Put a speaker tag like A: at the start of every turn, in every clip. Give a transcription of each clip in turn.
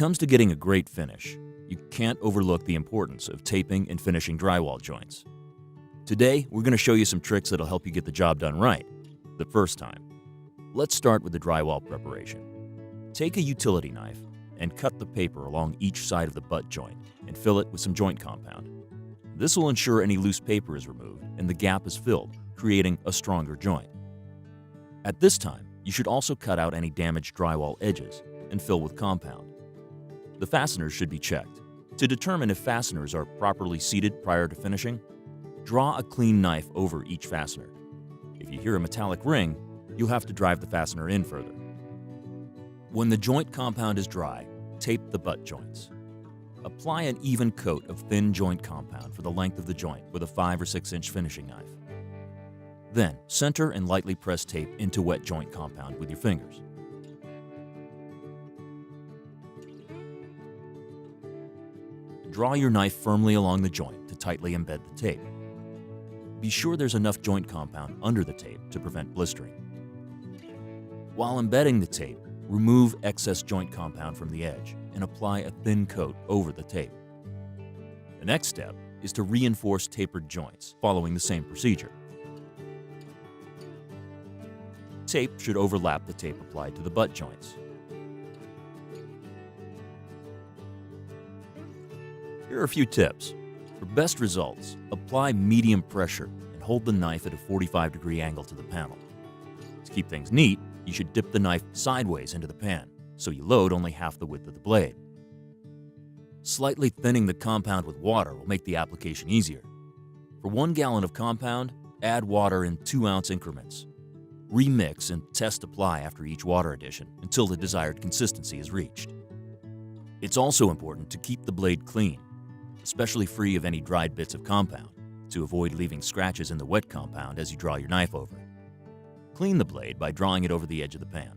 A: comes to getting a great finish, you can't overlook the importance of taping and finishing drywall joints. Today, we're going to show you some tricks that'll help you get the job done right the first time. Let's start with the drywall preparation. Take a utility knife and cut the paper along each side of the butt joint and fill it with some joint compound. This will ensure any loose paper is removed and the gap is filled, creating a stronger joint. At this time, you should also cut out any damaged drywall edges and fill with compound. The fasteners should be checked. To determine if fasteners are properly seated prior to finishing, draw a clean knife over each fastener. If you hear a metallic ring, you'll have to drive the fastener in further. When the joint compound is dry, tape the butt joints. Apply an even coat of thin joint compound for the length of the joint with a 5 or 6 inch finishing knife. Then, center and lightly press tape into wet joint compound with your fingers. Draw your knife firmly along the joint to tightly embed the tape. Be sure there's enough joint compound under the tape to prevent blistering. While embedding the tape, remove excess joint compound from the edge and apply a thin coat over the tape. The next step is to reinforce tapered joints, following the same procedure. Tape should overlap the tape applied to the butt joints. Here are a few tips. For best results, apply medium pressure and hold the knife at a 45-degree angle to the panel. To keep things neat, you should dip the knife sideways into the pan, so you load only half the width of the blade. Slightly thinning the compound with water will make the application easier. For 1 gallon of compound, add water in 2-ounce increments. Remix and test apply after each water addition until the desired consistency is reached. It's also important to keep the blade clean, especially free of any dried bits of compound, to avoid leaving scratches in the wet compound as you draw your knife over it. Clean the blade by drawing it over the edge of the pan.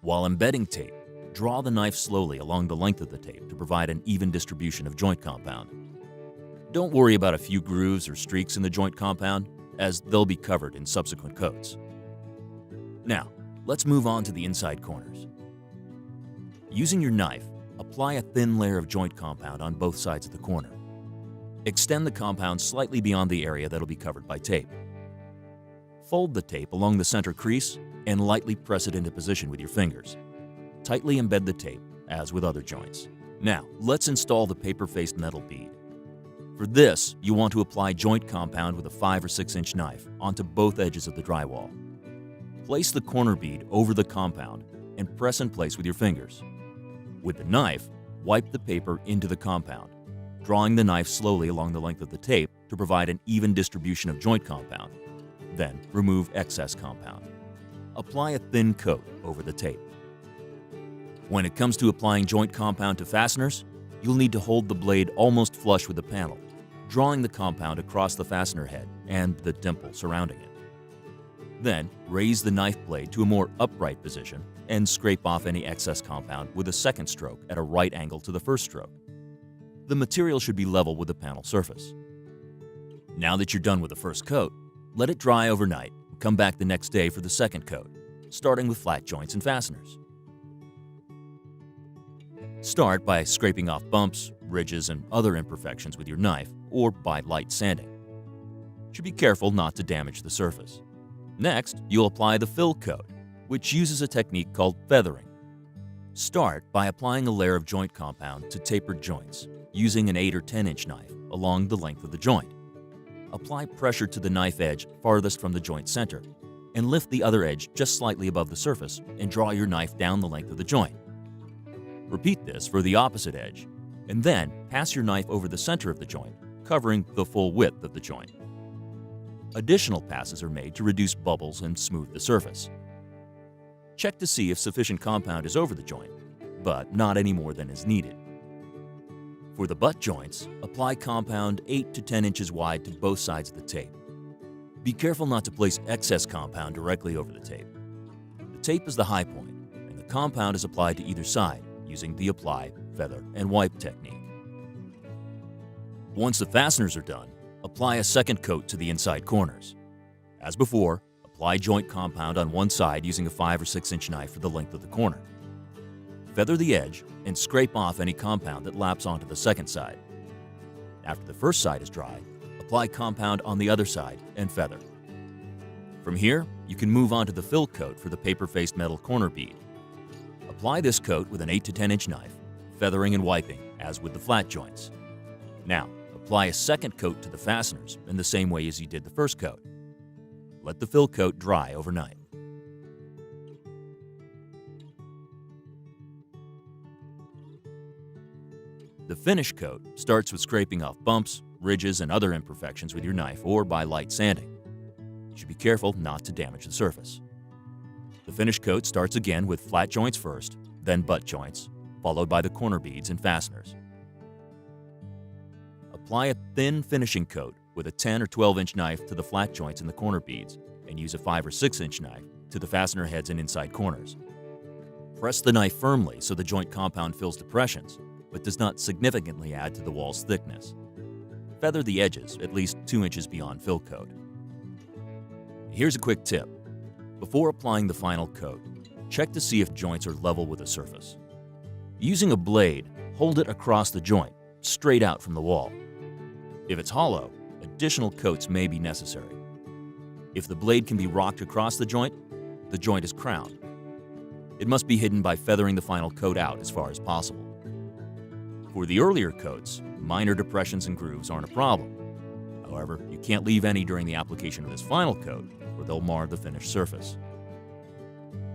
A: While embedding tape, draw the knife slowly along the length of the tape to provide an even distribution of joint compound. Don't worry about a few grooves or streaks in the joint compound, as they'll be covered in subsequent coats. Now, let's move on to the inside corners. Using your knife, apply a thin layer of joint compound on both sides of the corner. Extend the compound slightly beyond the area that'll be covered by tape. Fold the tape along the center crease and lightly press it into position with your fingers. Tightly embed the tape, as with other joints. Now, let's install the paper-faced metal bead. For this, you want to apply joint compound with a 5 or 6 inch knife onto both edges of the drywall. Place the corner bead over the compound and press in place with your fingers. With the knife, wipe the paper into the compound, drawing the knife slowly along the length of the tape to provide an even distribution of joint compound. Then, remove excess compound. Apply a thin coat over the tape. When it comes to applying joint compound to fasteners, you'll need to hold the blade almost flush with the panel, drawing the compound across the fastener head and the dimple surrounding it. Then, raise the knife blade to a more upright position and scrape off any excess compound with a second stroke at a right angle to the first stroke. The material should be level with the panel surface. Now that you're done with the first coat, let it dry overnight and come back the next day for the second coat, starting with flat joints and fasteners. Start by scraping off bumps, ridges, and other imperfections with your knife or by light sanding. You should be careful not to damage the surface. Next, you'll apply the fill coat, which uses a technique called feathering. Start by applying a layer of joint compound to tapered joints using an 8 or 10 inch knife along the length of the joint. Apply pressure to the knife edge farthest from the joint center and lift the other edge just slightly above the surface and draw your knife down the length of the joint. Repeat this for the opposite edge, and then pass your knife over the center of the joint, covering the full width of the joint. Additional passes are made to reduce bubbles and smooth the surface. Check to see if sufficient compound is over the joint, but not any more than is needed. For the butt joints, apply compound 8 to 10 inches wide to both sides of the tape. Be careful not to place excess compound directly over the tape. The tape is the high point, and the compound is applied to either side using the apply, feather, and wipe technique. Once the fasteners are done, apply a second coat to the inside corners. As before, apply joint compound on one side using a 5 or 6 inch knife for the length of the corner. Feather the edge and scrape off any compound that laps onto the second side. After the first side is dry, apply compound on the other side and feather. From here, you can move on to the fill coat for the paper-faced metal corner bead. Apply this coat with an 8 to 10 inch knife, feathering and wiping as with the flat joints. Now, apply a second coat to the fasteners in the same way as you did the first coat. Let the fill coat dry overnight. The finish coat starts with scraping off bumps, ridges, and other imperfections with your knife or by light sanding. You should be careful not to damage the surface. The finish coat starts again with flat joints first, then butt joints, followed by the corner beads and fasteners. Apply a thin finishing coat with a 10 or 12 inch knife to the flat joints and the corner beads, and use a 5 or 6 inch knife to the fastener heads and inside corners. Press the knife firmly so the joint compound fills depressions, but does not significantly add to the wall's thickness. Feather the edges at least 2 inches beyond fill coat. Here's a quick tip. Before applying the final coat, check to see if joints are level with the surface. Using a blade, hold it across the joint, straight out from the wall. If it's hollow, additional coats may be necessary. If the blade can be rocked across the joint is crowned. It must be hidden by feathering the final coat out as far as possible. For the earlier coats, minor depressions and grooves aren't a problem. However, you can't leave any during the application of this final coat, or they'll mar the finished surface.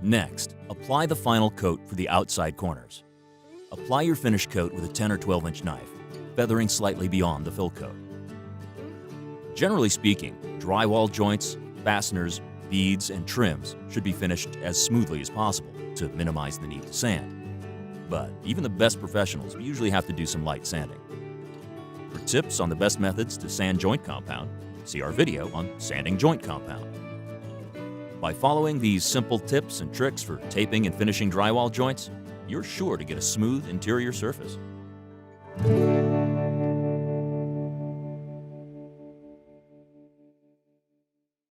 A: Next, apply the final coat for the outside corners. Apply your finish coat with a 10 or 12 inch knife, feathering slightly beyond the fill coat. Generally speaking, drywall joints, fasteners, beads, and trims should be finished as smoothly as possible to minimize the need to sand. But even the best professionals usually have to do some light sanding. For tips on the best methods to sand joint compound, see our video on sanding joint compound. By following these simple tips and tricks for taping and finishing drywall joints, you're sure to get a smooth interior surface.